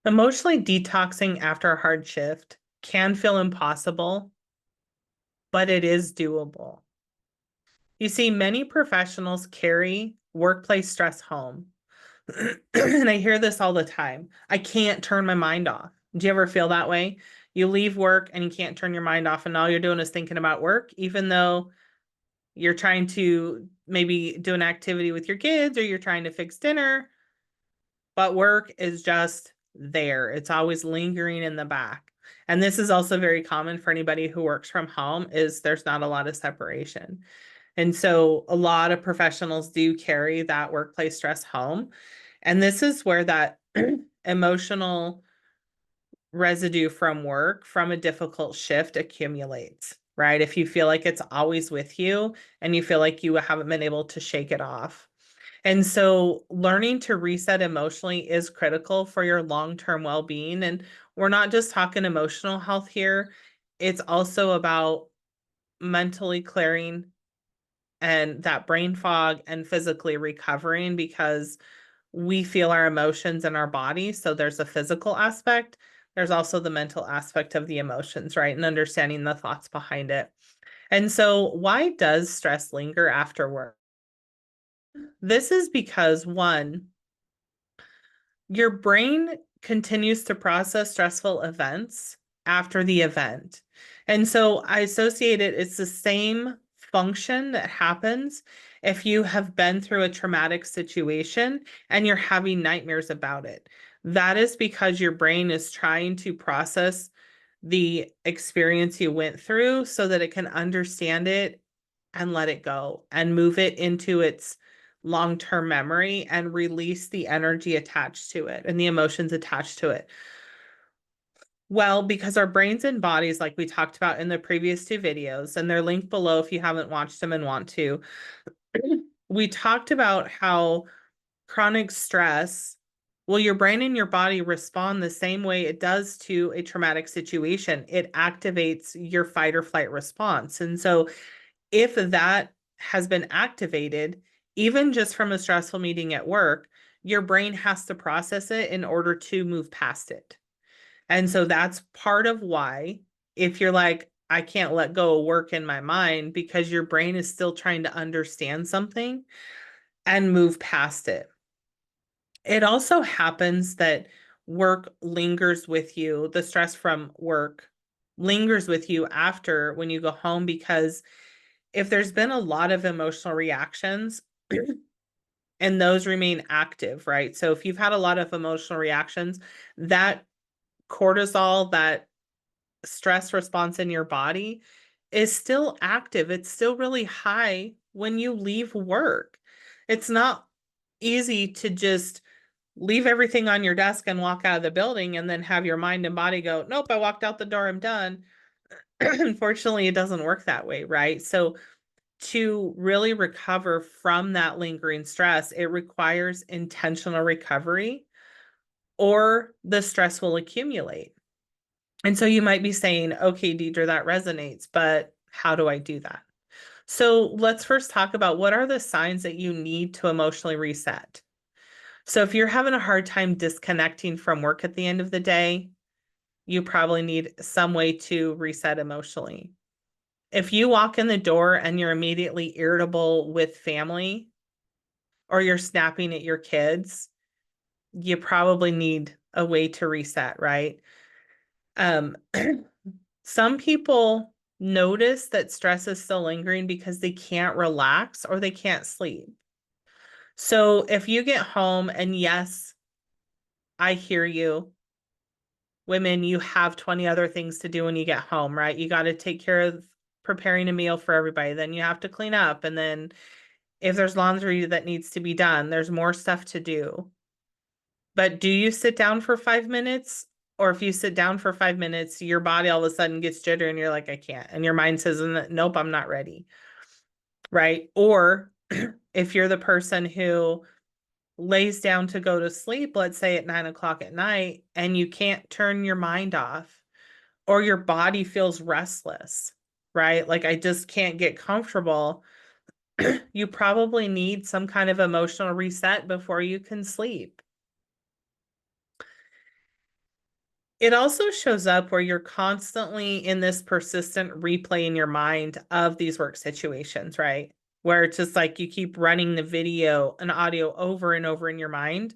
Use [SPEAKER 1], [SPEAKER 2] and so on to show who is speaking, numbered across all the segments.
[SPEAKER 1] Emotionally detoxing after a hard shift can feel impossible, but it is doable. You see, many professionals carry workplace stress home. And I hear this all the time. I can't turn my mind off. Do you ever feel that way? You leave work and you can't turn your mind off, and all you're doing is thinking about work, even though you're trying to maybe do an activity with your kids or you're trying to fix dinner, but work is just there. It's always lingering in the back. And this is also very common for anybody who works from home is there's not a lot of separation. And so a lot of professionals do carry that workplace stress home. And this is where that emotional residue from work from a difficult shift accumulates, right? If you feel like it's always with you and you feel like you haven't been able to shake it off. And so learning to reset emotionally is critical for your long-term well-being. And we're not just talking emotional health here. It's also about mentally clearing and that brain fog and physically recovering because we feel our emotions in our body. So there's a physical aspect. There's also the mental aspect of the emotions, right? And understanding the thoughts behind it. And so, why does stress linger after work? This is because one, your brain continues to process stressful events after the event. And so I associate it's the same function that happens if you have been through a traumatic situation and you're having nightmares about it. That is because your brain is trying to process the experience you went through so that it can understand it and let it go and move it into its long-term memory and release the energy attached to it and the emotions attached to it. Well, because our brains and bodies, like we talked about in the previous two videos, and they're linked below if you haven't watched them and want to, we talked about how chronic stress, well, your brain and your body respond the same way it does to a traumatic situation. It activates your fight or flight response. And so if that has been activated, even just from a stressful meeting at work, your brain has to process it in order to move past it. And so that's part of why, if you're like, I can't let go of work in my mind because your brain is still trying to understand something and move past it. It also happens that work lingers with you, the stress from work lingers with you after when you go home because if there's been a lot of emotional reactions and those remain active, right? So if you've had a lot of emotional reactions, that cortisol, that stress response in your body is still active. It's still really high when you leave work. It's not easy to just leave everything on your desk and walk out of the building and then have your mind and body go, nope, I walked out the door, I'm done. Unfortunately, it doesn't work that way, right? So to really recover from that lingering stress, it requires intentional recovery or the stress will accumulate. And so you might be saying, okay, Deidre, that resonates, but how do I do that? So let's first talk about what are the signs that you need to emotionally reset. So if you're having a hard time disconnecting from work at the end of the day, you probably need some way to reset emotionally. If you walk in the door and you're immediately irritable with family or you're snapping at your kids, you probably need a way to reset, right? Um, some people notice that stress is still lingering because they can't relax or they can't sleep. So if you get home and yes, I hear you, women, you have 20 other things to do when you get home, right? You got to take care of preparing a meal for everybody. Then you have to clean up. And then if there's laundry that needs to be done, there's more stuff to do. But do you sit down for 5 minutes? Or if you sit down for 5 minutes, your body all of a sudden gets jittery and you're like, I can't. And your mind says, nope, I'm not ready. Right. Or if you're the person who lays down to go to sleep, let's say at 9 o'clock at night, and you can't turn your mind off, or your body feels restless, right? Like, I just can't get comfortable. You probably need some kind of emotional reset before you can sleep. It also shows up where you're constantly in this persistent replay in your mind of these work situations, right? Where it's just like you keep running the video and audio over and over in your mind.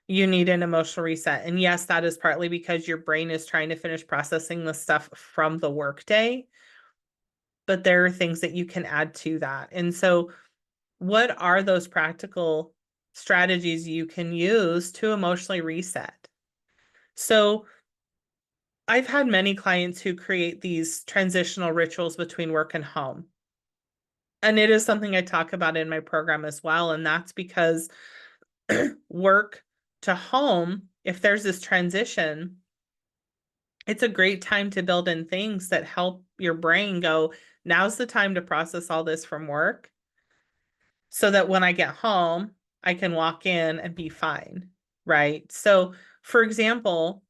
[SPEAKER 1] You need an emotional reset. And yes, that is partly because your brain is trying to finish processing the stuff from the workday, but there are things that you can add to that. And so, what are those practical strategies you can use to emotionally reset? So, I've had many clients who create these transitional rituals between work and home. And it is something I talk about in my program as well. And that's because work to home, if there's this transition, it's a great time to build in things that help your brain go, now's the time to process all this from work so that when I get home, I can walk in and be fine, right? So, for example,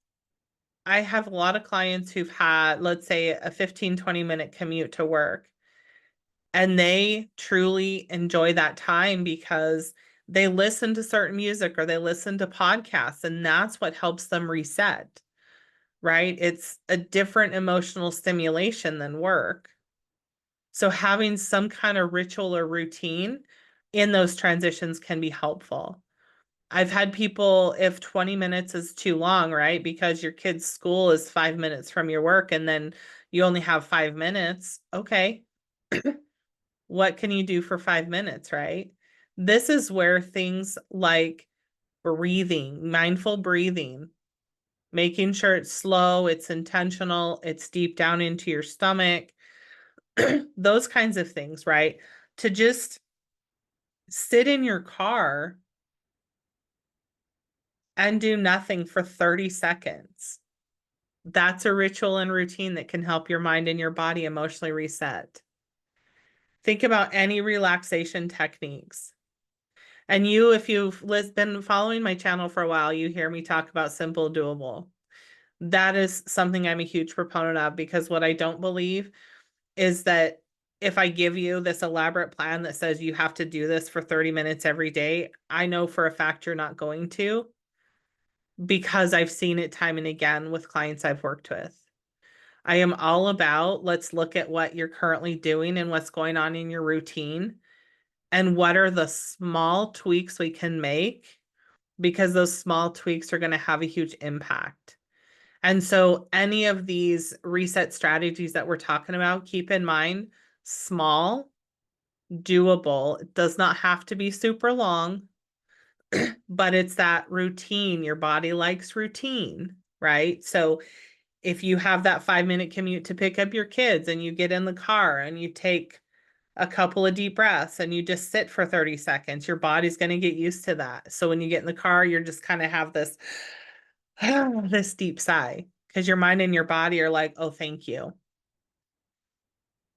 [SPEAKER 1] I have a lot of clients who've had, let's say, a 15, 20-minute commute to work, and they truly enjoy that time because they listen to certain music or they listen to podcasts, and that's what helps them reset, right? It's a different emotional stimulation than work. So having some kind of ritual or routine in those transitions can be helpful. I've had people, if 20 minutes is too long, right? Because your kid's school is 5 minutes from your work and then you only have 5 minutes. Okay, what can you do for 5 minutes, right? This is where things like breathing, mindful breathing, making sure it's slow, it's intentional, it's deep down into your stomach, those kinds of things, right? To just sit in your car and do nothing for 30 seconds. That's a ritual and routine that can help your mind and your body emotionally reset. Think about any relaxation techniques. And you, if you've been following my channel for a while, you hear me talk about simple, doable. That is something I'm a huge proponent of because what I don't believe is that if I give you this elaborate plan that says you have to do this for 30 minutes every day, I know for a fact you're not going to because I've seen it time and again with clients I've worked with. I am all about let's look at what you're currently doing and what's going on in your routine and what are the small tweaks we can make because those small tweaks are going to have a huge impact. And so, any of these reset strategies that we're talking about, keep in mind small, doable. It does not have to be super long, but it's that routine. Your body likes routine, right? So, if you have that 5 minute commute to pick up your kids and you get in the car and you take a couple of deep breaths and you just sit for 30 seconds, your body's going to get used to that. So when you get in the car, you're just kind of have this this deep sigh because your mind and your body are like, "Oh, thank you."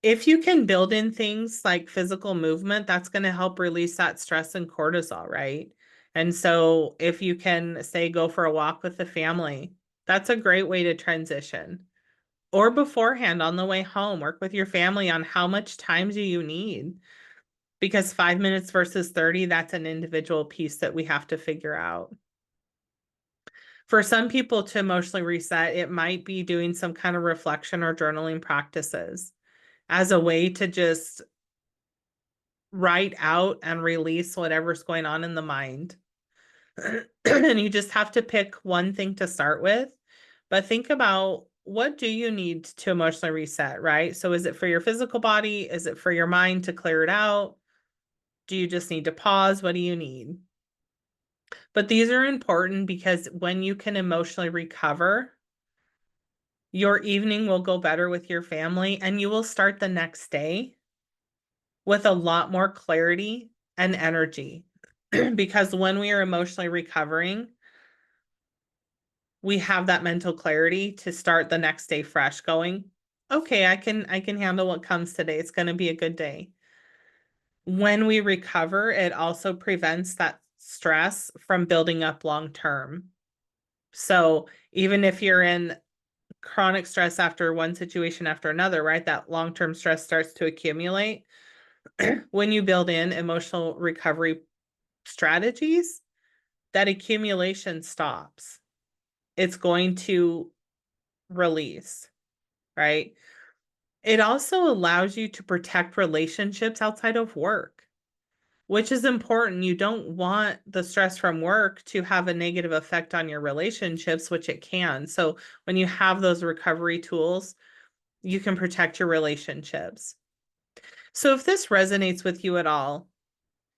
[SPEAKER 1] If you can build in things like physical movement, that's going to help release that stress and cortisol, right? And so if you can say go for a walk with the family, that's a great way to transition. Or beforehand on the way home, work with your family on how much time do you need? Because 5 minutes versus 30, that's an individual piece that we have to figure out. For some people to emotionally reset, it might be doing some kind of reflection or journaling practices as a way to just write out and release whatever's going on in the mind. And you just have to pick one thing to start with. But think about what do you need to emotionally reset, right? So is it for your physical body? Is it for your mind to clear it out? Do you just need to pause? What do you need? But these are important because when you can emotionally recover, your evening will go better with your family and you will start the next day with a lot more clarity and energy. Because when we are emotionally recovering, we have that mental clarity to start the next day fresh going, okay, I can handle what comes today. It's going to be a good day. When we recover, it also prevents that stress from building up long term. So even if you're in chronic stress after one situation after another, right? That long-term stress starts to accumulate. When you build in emotional recovery strategies, that accumulation stops. It's going to release, right? It also allows you to protect relationships outside of work, which is important. You don't want the stress from work to have a negative effect on your relationships, which it can. So when you have those recovery tools, you can protect your relationships. So if this resonates with you at all,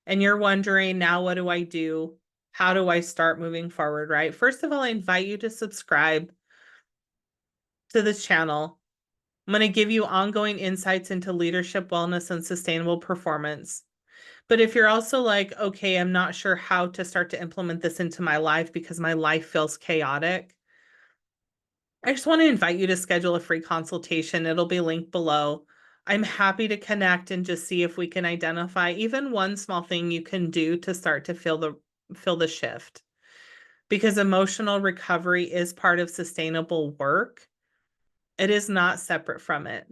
[SPEAKER 1] and you're wondering, now what do I do? How do I start moving forward, right? First of all, I invite you to subscribe to this channel. I'm going to give you ongoing insights into leadership, wellness, and sustainable performance. But if you're also like, okay, I'm not sure how to start to implement this into my life because my life feels chaotic, I just want to invite you to schedule a free consultation. It'll be linked below. I'm happy to connect and just see if we can identify even one small thing you can do to start to feel the shift. Because emotional recovery is part of sustainable work. It is not separate from it.